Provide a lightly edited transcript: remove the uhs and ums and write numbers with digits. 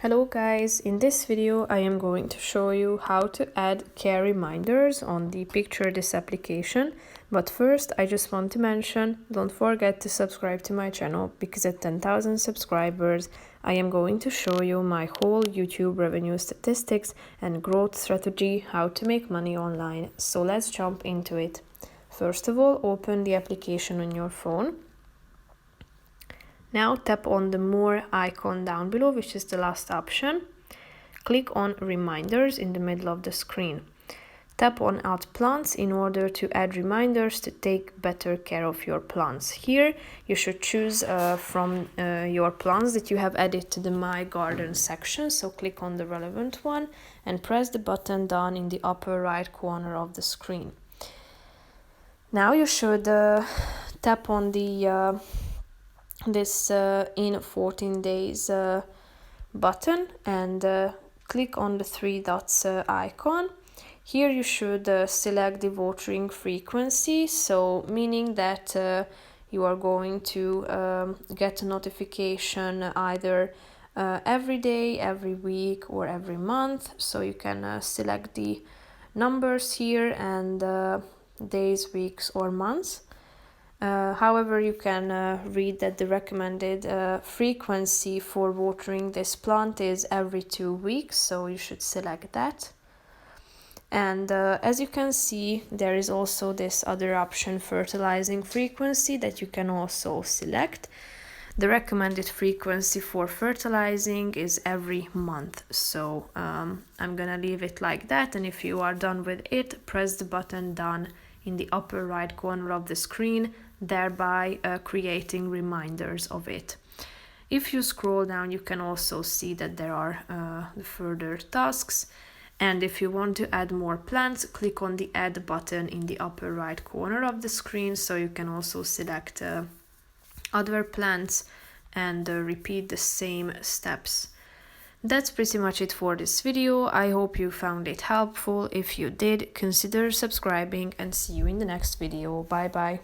Hello guys, in this video I am going to show you how to add care reminders on the Picture.this application. But first I just want to mention, don't forget to subscribe to my channel because at 10,000 subscribers I am going to show you my whole YouTube revenue statistics and growth strategy, how to make money online. So let's jump into it. First of all, open the application on your phone. Now tap on the More icon down below, which is the last option. Click on Reminders in the middle of the screen. Tap on Add Plants in order to add reminders to take better care of your plants. Here you should choose from your plants that you have added to the My Garden section. So click on the relevant one and press the button down in the upper right corner of the screen. Now you should tap on the this in 14 days button and click on the three dots icon. Here you should select the watering frequency, so meaning that you are going to get a notification either every day, every week or every month. So you can select the numbers here and days, weeks or months. However, you can read that the recommended frequency for watering this plant is every 2 weeks, so you should select that. And as you can see, there is also this other option, fertilizing frequency, that you can also select. The recommended frequency for fertilizing is every month, so I'm gonna leave it like that, and if you are done with it, press the button Done in the upper right corner of the screen, thereby creating reminders of it. If you scroll down, you can also see that there are the further tasks, and if you want to add more plants, click on the Add button in the upper right corner of the screen, so you can also select other plants and repeat the same steps. That's pretty much it for this video. I hope you found it helpful. If you did, consider subscribing and see you in the next video. Bye bye.